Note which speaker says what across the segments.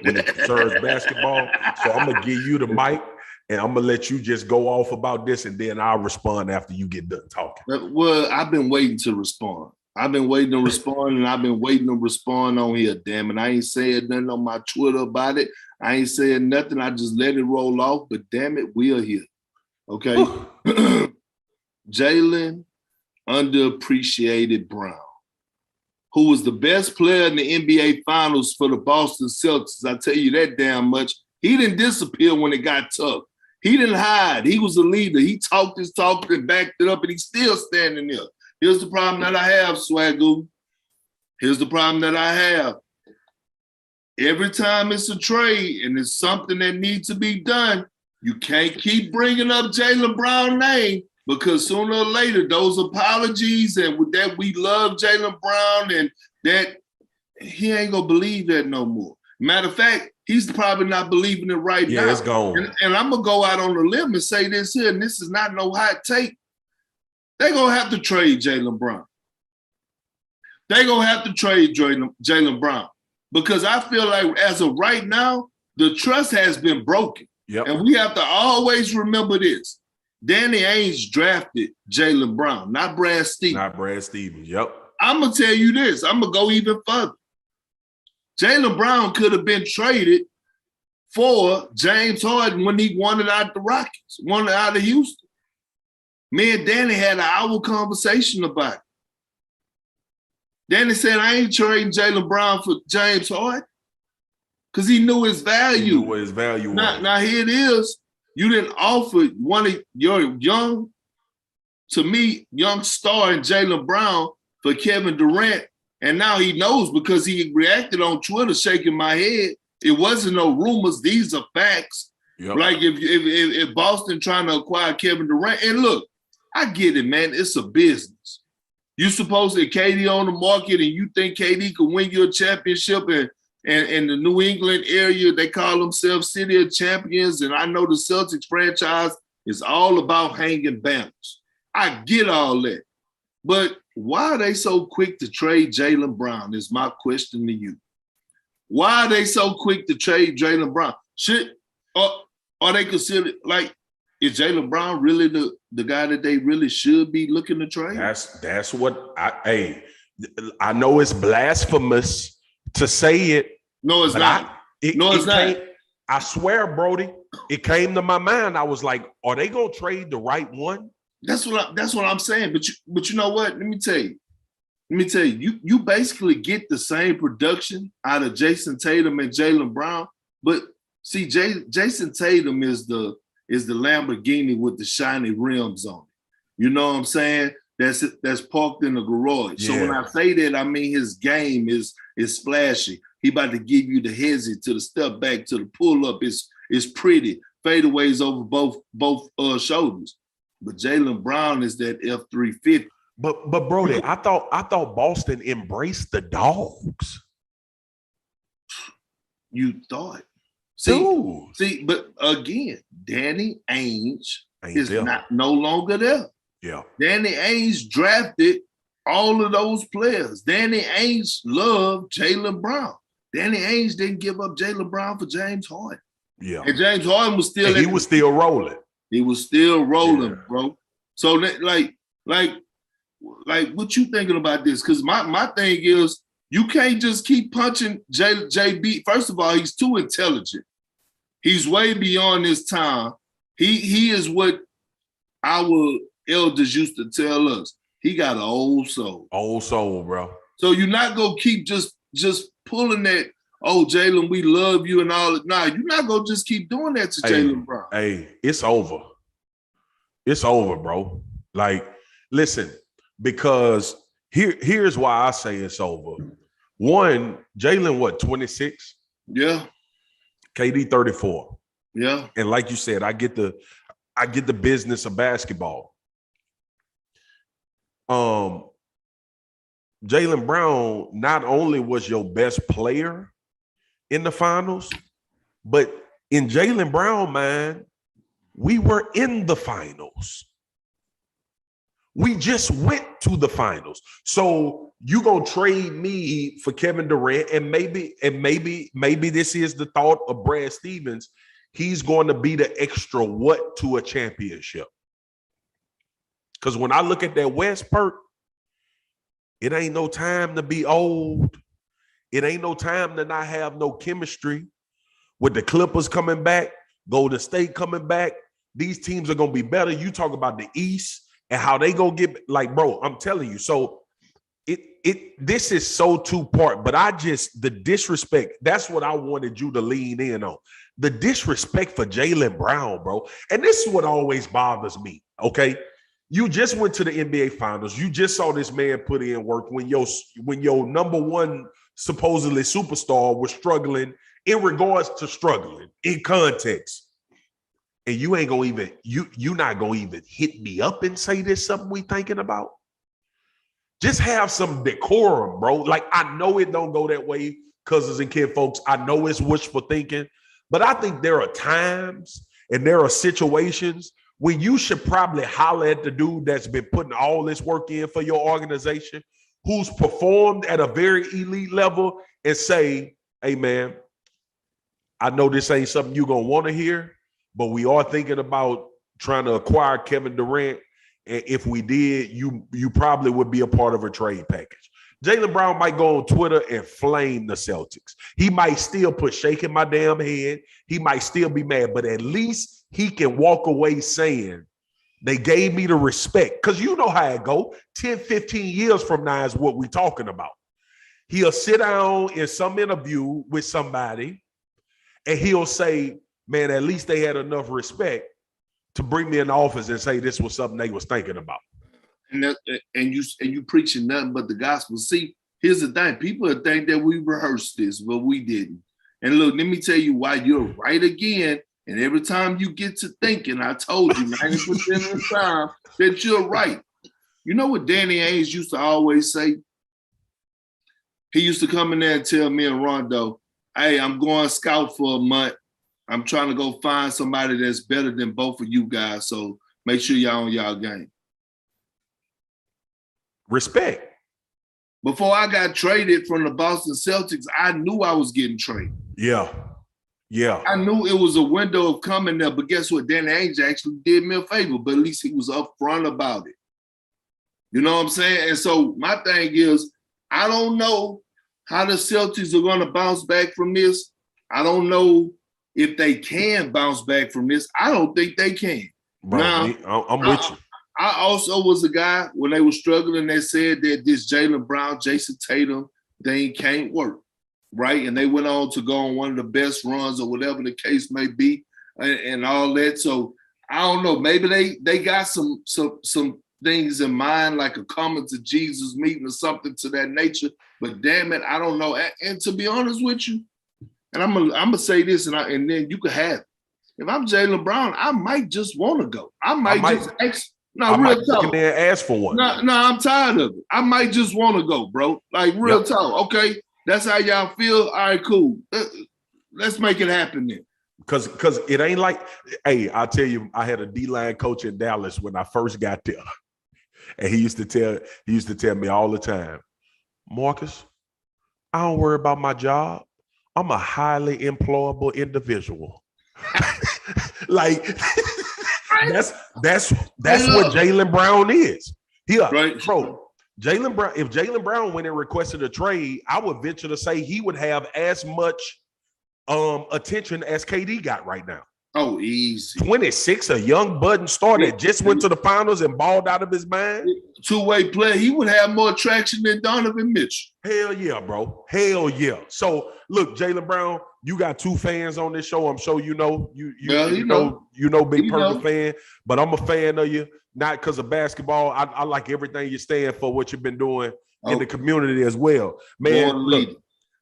Speaker 1: when it concerns basketball. So I'm gonna give you the mic, and I'm gonna let you just go off about this, and then I'll respond after you get done talking.
Speaker 2: Well, I've been waiting to respond. I've been waiting to respond, and I've been waiting to respond on here. Damn it, I ain't saying nothing on my Twitter about it. I ain't saying nothing. I just let it roll off. But damn it, we are here. Okay, Jaylen underappreciated Brown, who was the best player in the NBA Finals for the Boston Celtics. I tell you that damn much. He didn't disappear when it got tough. He didn't hide. He was a leader. He talked his talk and backed it up, and he's still standing there. Here's the problem that I have, Swagoo. Here's the problem that I have. Every time it's a trade and it's something that needs to be done, you can't keep bringing up Jaylen Brown's name, because sooner or later, those apologies and with that we love Jaylen Brown and that he ain't gonna believe that no more. Matter of fact, he's probably not believing it right now.
Speaker 1: Yeah, it's gone.
Speaker 2: And I'm gonna go out on a limb and say this here, and this is not no hot take. They're gonna have to trade Jaylen Brown. They're gonna have to trade Jaylen Brown, because I feel like as of right now, the trust has been broken.
Speaker 1: Yep.
Speaker 2: And we have to always remember this. Danny Ainge drafted Jaylen Brown, not Brad Stevens.
Speaker 1: Not Brad Stevens, yep.
Speaker 2: I'm going to tell you this. I'm going to go even further. Jaylen Brown could have been traded for James Harden when he wanted out the Rockets, wanted out of Houston. Me and Danny had an hour conversation about it. Danny said, I ain't trading Jaylen Brown for James Harden, because he knew his value.
Speaker 1: He knew what his value was.
Speaker 2: Now here it is. You didn't offer one of your young star in Jaylen Brown for Kevin Durant. And now he knows, because he reacted on Twitter shaking my head. It wasn't no rumors. These are facts. Yep. Like if Boston trying to acquire Kevin Durant, and look, I get it, man. It's a business. You supposed to KD on the market and you think KD could win you a championship, and in the New England area, they call themselves City of Champions. And I know the Celtics franchise is all about hanging banners. I get all that. But why are they so quick to trade Jaylen Brown is my question to you. Why are they so quick to trade Jaylen Brown? Are they considered, like, is Jaylen Brown really the guy that they really should be looking to trade?
Speaker 1: That's what I know it's blasphemous to say it.
Speaker 2: No, it's not. It's not.
Speaker 1: I swear, Brody, it came to my mind. I was like, are they gonna trade the right one?
Speaker 2: That's what I'm saying. But you know what? Let me tell you. You basically get the same production out of Jason Tatum and Jaylen Brown. But see, Jason Tatum is the Lamborghini with the shiny rims on it. You know what I'm saying? That's parked in the garage. Yeah. So when I say that, I mean his game is splashy. He about to give you the hezzy to the step back to the pull up. It's pretty. Fadeaways over both shoulders. But Jaylen Brown is that F350.
Speaker 1: But Brody, I thought Boston embraced the dogs.
Speaker 2: You thought. See, but again, Danny Ainge is no longer there.
Speaker 1: Yeah.
Speaker 2: Danny Ainge drafted all of those players. Danny Ainge loved Jaylen Brown. Danny Ainge didn't give up Jaylen Brown for James Harden.
Speaker 1: Yeah.
Speaker 2: And James Harden was still
Speaker 1: he was still rolling.
Speaker 2: He was still rolling, bro. So that, like what you thinking about this? Because my thing is, you can't just keep punching JB. First of all, he's too intelligent. He's way beyond his time. He is what our elders used to tell us. He got an old soul.
Speaker 1: Old soul, bro.
Speaker 2: So you're not gonna keep just pulling that, oh, Jaylen, we love you and all that. Nah, you're not gonna just keep doing that to Jaylen Brown.
Speaker 1: Hey, it's over. It's over, bro. Like, listen, because here's why I say it's over. One, Jaylen, what, 26?
Speaker 2: Yeah.
Speaker 1: KD 34.
Speaker 2: Yeah.
Speaker 1: And like you said, I get the business of basketball. Jaylen Brown not only was your best player in the finals, but in Jaylen Brown, man, we were in the finals. We just went to the finals. So you gonna trade me for Kevin Durant, and maybe this is the thought of Brad Stevens. He's going to be the extra what to a championship. Because when I look at that West, Perk, it ain't no time to be old. It ain't no time to not have no chemistry. With the Clippers coming back, Golden State coming back, these teams are gonna be better. You talk about the East and how they gonna get, like, bro, I'm telling you. So this is so two-part, but the disrespect, that's what I wanted you to lean in on. The disrespect for Jaylen Brown, bro. And this is what always bothers me, okay? You just went to the NBA Finals. You just saw this man put in work when your number one supposedly superstar was struggling in regards to struggling in context. And you ain't gonna even, you not gonna even hit me up and say this something we thinking about. Just have some decorum, bro. Like, I know it don't go that way, cousins and kid folks. I know it's wishful thinking, but I think there are times and there are situations when you should probably holler at the dude that's been putting all this work in for your organization, who's performed at a very elite level, and say, hey, man, I know this ain't something you're going to want to hear, but we are thinking about trying to acquire Kevin Durant. And if we did, you probably would be a part of a trade package. Jaylen Brown might go on Twitter and flame the Celtics. He might still put shaking my damn head. He might still be mad, but at least he can walk away saying they gave me the respect. Because you know how it go. 10, 15 years from now is what we're talking about. He'll sit down in some interview with somebody and he'll say, man, at least they had enough respect to bring me in the office and say this was something they was thinking about.
Speaker 2: And you preaching nothing but the gospel. See, here's the thing. People think that we rehearsed this, but we didn't. And look, let me tell you why you're right again. And every time you get to thinking, I told you 90% of the time that you're right. You know what Danny Ainge used to always say? He used to come in there and tell me and Rondo, hey, I'm going scout for a month. I'm trying to go find somebody that's better than both of you guys. So make sure y'all on y'all game.
Speaker 1: Respect.
Speaker 2: Before I got traded from the Boston Celtics, I knew I was getting traded.
Speaker 1: Yeah.
Speaker 2: I knew it was a window of coming there, but guess what? Danny Ainge actually did me a favor, but at least he was upfront about it. You know what I'm saying? And so my thing is, I don't know how the Celtics are going to bounce back from this. I don't know if they can bounce back from this. I don't think they can.
Speaker 1: Bro, now, I'm with you.
Speaker 2: I also was a guy when they were struggling that said that this Jaylen Brown, Jason Tatum thing can't work, right? And they went on to go on one of the best runs or whatever the case may be and all that. So I don't know. Maybe they got some things in mind, like a coming to Jesus meeting or something to that nature. But damn it, I don't know. And to be honest with you, and I'm gonna say this, and then you can have it. If I'm Jaylen Brown, I might just want to go. I might just ask. No, real talk.
Speaker 1: There ask for one.
Speaker 2: No, I'm tired of it. I might just want to go, bro. Like real talk. Okay, that's how y'all feel. All right, cool. Let's make it happen then.
Speaker 1: Because it ain't like, hey, I'll tell you, I had a D-line coach in Dallas when I first got there, and he used to tell me all the time, Marcus, I don't worry about my job. I'm a highly employable individual. Like that's what Jaylen Brown is. Right. Bro, Jaylen Brown, if Jaylen Brown went and requested a trade, I would venture to say he would have as much attention as KD got right now.
Speaker 2: Oh, easy.
Speaker 1: 26, a young budding star that just went to the finals and balled out of his mind.
Speaker 2: Two-way player. He would have more traction than Donovan Mitchell.
Speaker 1: Hell yeah, bro. Hell yeah. So look, Jaylen Brown, you got two fans on this show. I'm sure you know. You know Big Perkins fan, but I'm a fan of you, not because of basketball. I like everything you stand for, what you've been doing in the community as well. Man, look,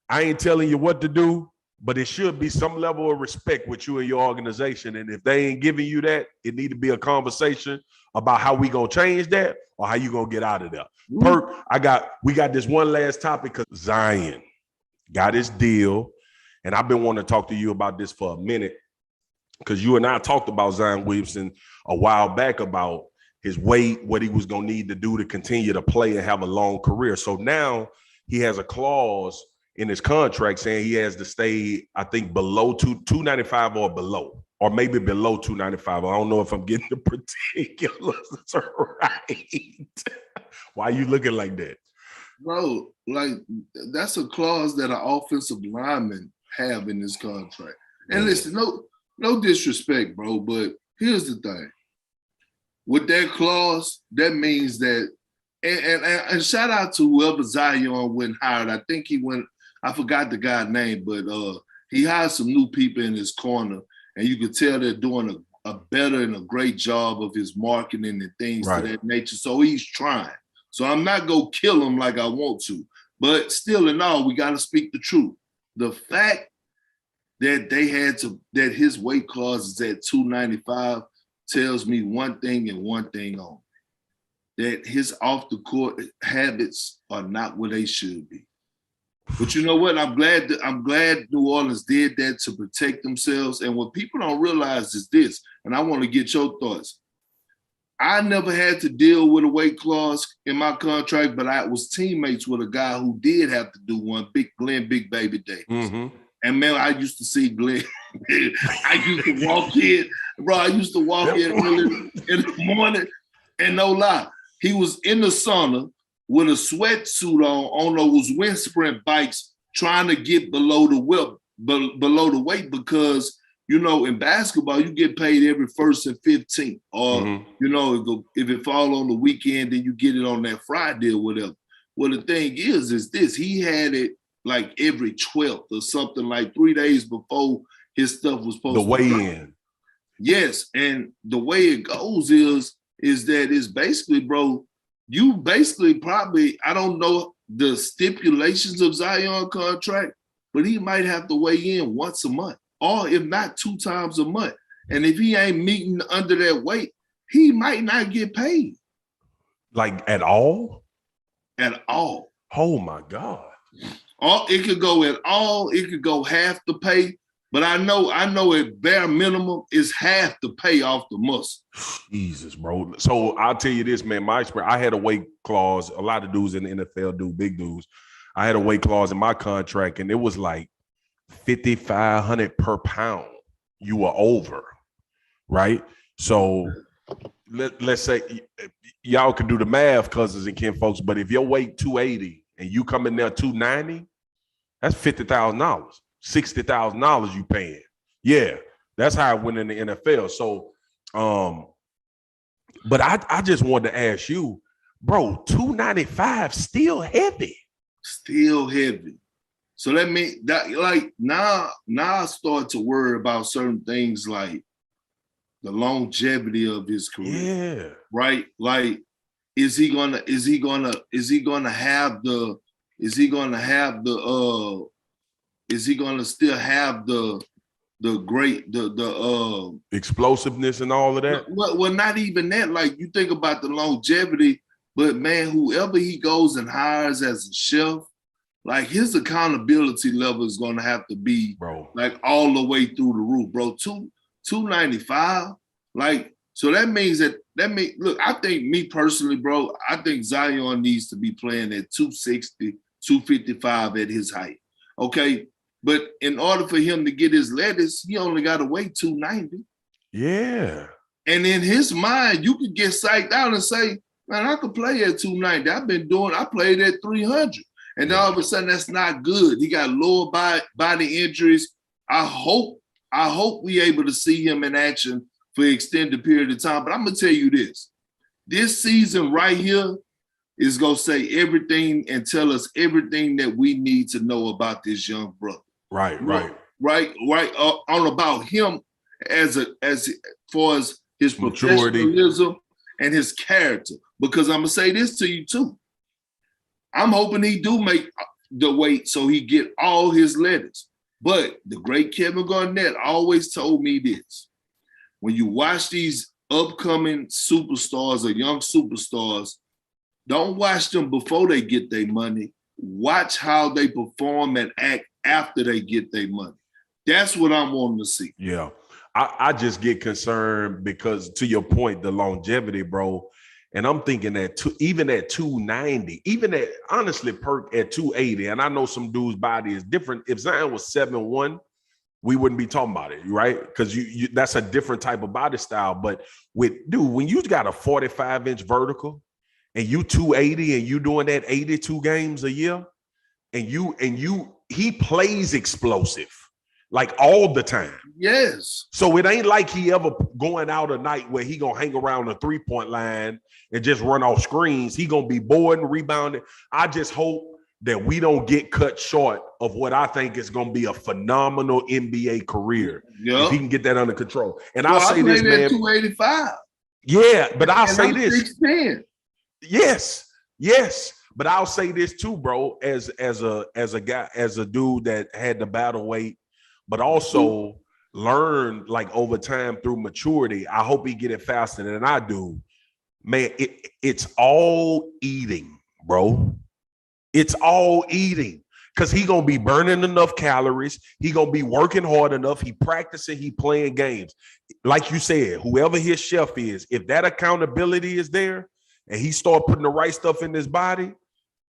Speaker 1: I ain't telling you what to do, but it should be some level of respect with you and your organization. And if they ain't giving you that, it need to be a conversation about how we gonna change that or how you gonna get out of there. Perk, we got this one last topic because Zion got his deal. And I've been wanting to talk to you about this for a minute because you and I talked about Zion Williamson a while back about his weight, what he was going to need to do to continue to play and have a long career. So now he has a clause in his contract saying he has to stay, I think, below 295 or below, or maybe below 295. I don't know if I'm getting the particulars right. Why are you looking like that?
Speaker 2: Bro, like that's a clause that an offensive lineman have in his contract. And listen, no disrespect, bro, but here's the thing. With that clause, that means that, and shout out to whoever Zion went hired. I think he went, I forgot the guy's name, but he hired some new people in his corner, and you could tell they're doing a better and a great job of his marketing and things to that nature. So he's trying. So I'm not going to kill him like I want to. But still in all, we got to speak the truth. The fact that that his weight clause is at 295 tells me one thing and one thing only. That his off-the-court habits are not where they should be. But you know what? I'm glad New Orleans did that to protect themselves. And what people don't realize is this, and I want to get your thoughts. I never had to deal with a weight clause in my contract, but I was teammates with a guy who did have to do one, Big Baby Davis.
Speaker 1: Mm-hmm.
Speaker 2: And man, I used to see Glenn. I used to walk in, bro. I used to walk in early in the morning, and no lie, he was in the sauna with a sweatsuit on those wind sprint bikes, trying to get below the weight because, you know, in basketball, you get paid every 1st and 15th. Or, you know, if it fall on the weekend, then you get it on that Friday or whatever. Well, the thing is this. He had it like every 12th or something, like 3 days before his stuff was supposed to
Speaker 1: weigh-in.
Speaker 2: Yes, and the way it goes is that it's basically, bro, you basically probably, I don't know the stipulations of Zion contract, but he might have to weigh in once a month, or if not 2 times a month. And if he ain't meeting under that weight, he might not get paid.
Speaker 1: Like at all?
Speaker 2: At all.
Speaker 1: Oh my God.
Speaker 2: It could go at all, it could go half the pay, but I know at bare minimum is half the pay off the muscle.
Speaker 1: Jesus, bro. So I'll tell you this, man, my experience, I had a weight clause. A lot of dudes in the NFL do, big dudes. I had a weight clause in my contract, and it was like $5,500 per pound you were over, right? So let's say y'all can do the math, cousins and kin folks, but if your weight 280 and you come in there 290, that's $50,000, $60,000 you paying. Yeah, that's how I went in the NFL. So, but I just wanted to ask you, bro, 295 still heavy.
Speaker 2: Still heavy. So that means that, like, now I start to worry about certain things like the longevity of his career.
Speaker 1: Yeah. Right?
Speaker 2: Like, is he gonna still have the great
Speaker 1: explosiveness and all of that?
Speaker 2: Well, not even that. Like, you think about the longevity, but man, whoever he goes and hires as a chef, like, his accountability level is going to have to be,
Speaker 1: bro, like
Speaker 2: all the way through the roof, bro. 295, like, so that means look, I think, me personally, bro, I think Zion needs to be playing at 260, 255 at his height. Okay. But in order for him to get his lettuce, he only got to weigh 290.
Speaker 1: Yeah.
Speaker 2: And in his mind, you could get psyched out and say, man, I could play at 290. I played at 300. And then all of a sudden, that's not good. He got lower body injuries. I hope we able to see him in action for an extended period of time. But I'm going to tell you this. This season right here is going to say everything and tell us everything that we need to know about this young brother.
Speaker 1: Right.
Speaker 2: On about him as far as his
Speaker 1: maturity,
Speaker 2: professionalism and his character. Because I'm going to say this to you too. I'm hoping he do make the weight so he get all his letters. But the great Kevin Garnett always told me this. When you watch these upcoming superstars or young superstars, don't watch them before they get their money. Watch how they perform and act after they get their money. That's what I'm wanting to see.
Speaker 1: Yeah. I just get concerned because, to your point, the longevity, bro. And I'm thinking that even at 290, even at, honestly, Perk at 280, and I know some dude's body is different. If Zion was 7'1", we wouldn't be talking about it, right? Because you that's a different type of body style. But when you got a 45-inch vertical and you 280 and you doing that 82 games a year, and he plays explosive like all the time.
Speaker 2: Yes.
Speaker 1: So it ain't like he ever going out a night where he gonna hang around the 3-point line and just run off screens. He gonna be boarding, rebounding. I just hope that we don't get cut short of what I think is gonna be a phenomenal NBA career. If he can get that under control. And I'll say this, man.
Speaker 2: 285.
Speaker 1: Yeah, but I'll say this.
Speaker 2: 6'10".
Speaker 1: Yes. But I'll say this too, bro, as a guy, as a dude that had the battle weight, but also learn like over time through maturity. I hope he get it faster than I do. Man, it's all eating, bro. It's all eating, because he gonna be burning enough calories. He gonna be working hard enough. He practicing, he playing games. Like you said, whoever his chef is, if that accountability is there and he start putting the right stuff in his body,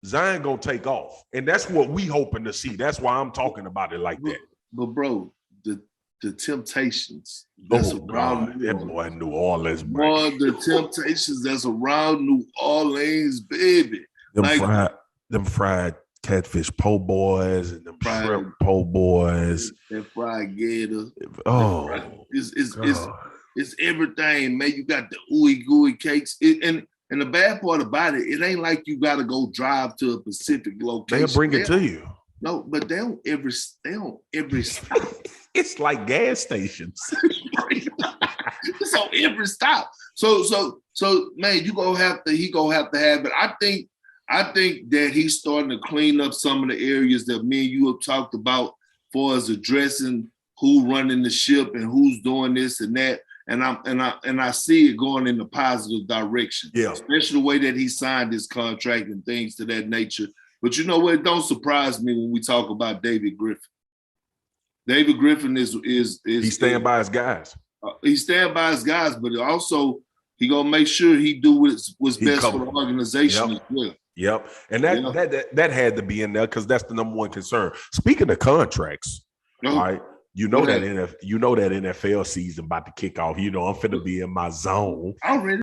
Speaker 1: Zion gonna take off. And that's what we hoping to see. That's why I'm talking about it like that.
Speaker 2: But bro, the Temptations
Speaker 1: that's around that boy New Orleans, bro.
Speaker 2: Boy, the Temptations that's around New Orleans, baby.
Speaker 1: Them fried catfish po' boys and them shrimp po' boys.
Speaker 2: That fried gator.
Speaker 1: Oh,
Speaker 2: it's everything, man. You got the ooey gooey cakes. And the bad part about it ain't like you got to go drive to a specific location.
Speaker 1: They'll bring it to you.
Speaker 2: No, but they don't every stop.
Speaker 1: It's like gas stations.
Speaker 2: It's on every stop. So man, he gonna have to have it. I think that he's starting to clean up some of the areas that me and you have talked about, for as addressing who running the ship and who's doing this and that. And I see it going in a positive direction.
Speaker 1: Yeah.
Speaker 2: Especially the way that he signed his contract and things to that nature. But you know what? It don't surprise me when we talk about David Griffin. David Griffin is
Speaker 1: he stand by his guys.
Speaker 2: He stand by his guys, but also he gonna make sure he do what's best for the organization as well.
Speaker 1: Yep, and that had to be in there because that's the number one concern. Speaking of contracts, all right, you know that NFL season about to kick off. You know I'm finna be in my zone.
Speaker 2: Already.